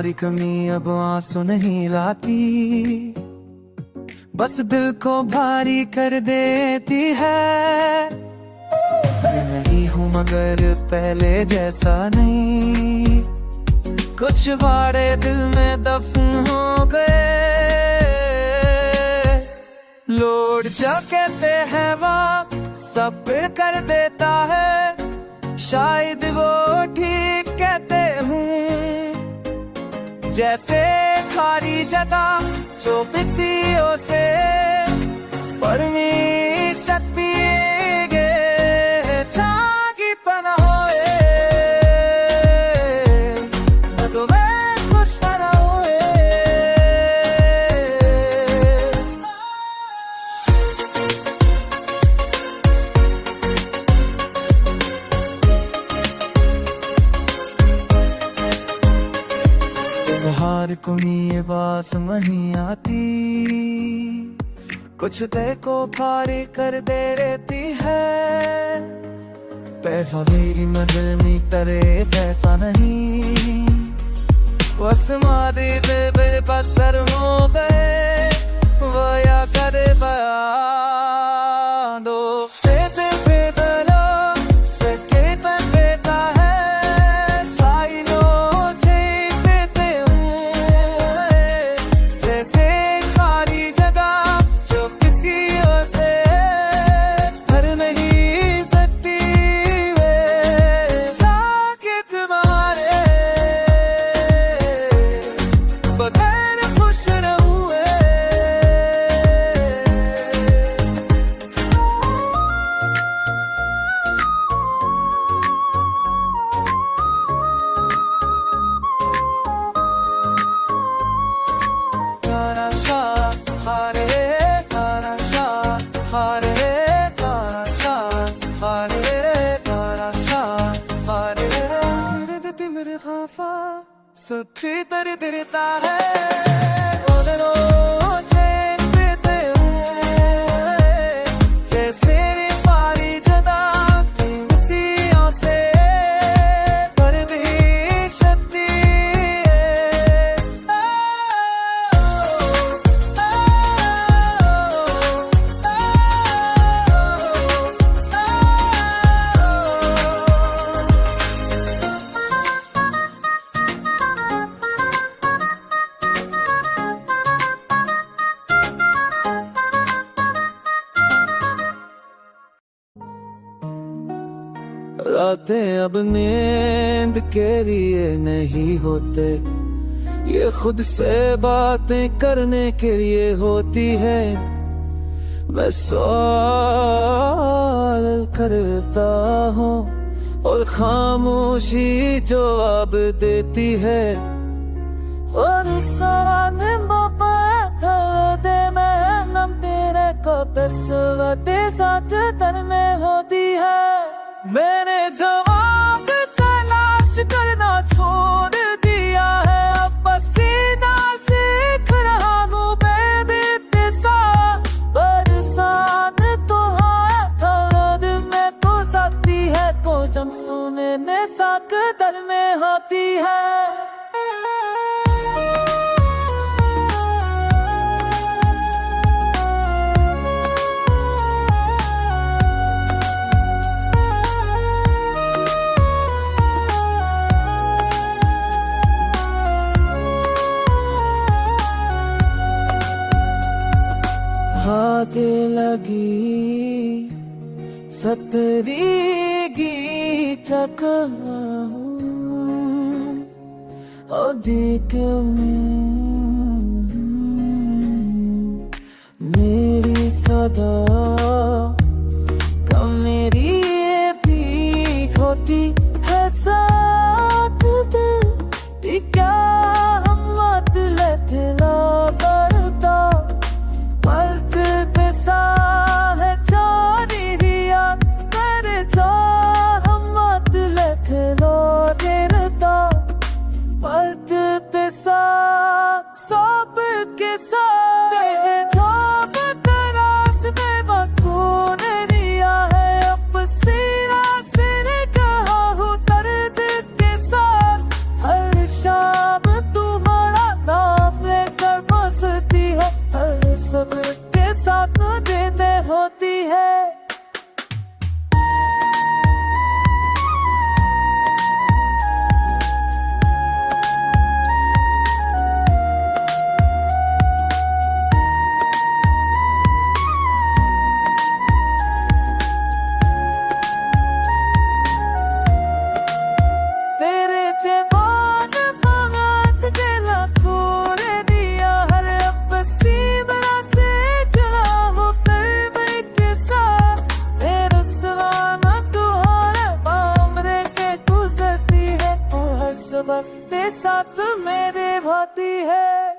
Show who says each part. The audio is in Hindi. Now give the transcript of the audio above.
Speaker 1: तुम्हारी कमी अब आंसू नहीं लाती, बस दिल को भारी कर देती है। मैं नहीं हूँ मगर पहले जैसा नहीं, कुछ वाड़े दिल में दफन हो गए। लोड जो कहते हैं वो सब कर देता है, शायद वो ठीक कहते हूँ। जैसे खारी जगह जो किसियों से परमिशन पिएगे, चागी पना होए तो मैं खुश पना होए। त्योहार को ये बात नहीं आती, कुछ दे को भारी कर दे रहती है। पैसा मेरी मदद में करे पैसा नहीं, बस मादे दिल पर सर हो गए। वो या करे बयान दो सखी तेरी तेरीता है। रातें अब नींद के लिए नहीं होते, ये खुद से बातें करने के लिए होती है। मैं सवाल करता हूँ और खामोशी जवाब देती है। और सवाल दे मैं नम तेरे को पेशवाते साथ तन में होती है। मैंने जवाब तलाश करना छोड़ दिया है, अब बस सीना सीख रहा हूँ बेबीसा। बरसात तो हाथ में तो आती है, तो जब सुनने साक दर में होती है। हाथ लगी सतरीगी चक अधिक में मेरी सदा कम मेरी भी होती है साथ दे। क्या हम मत लेते ना करता पलक पे सा है छोड़ी दिया तेरे जो हम मत लेते लो देरता। पलक पे सा सब के साथ जो बतरास में बखून लिया है, अब सिरा से कहा हूँ दर्द के साथ हर शाम तुम दे भाती है।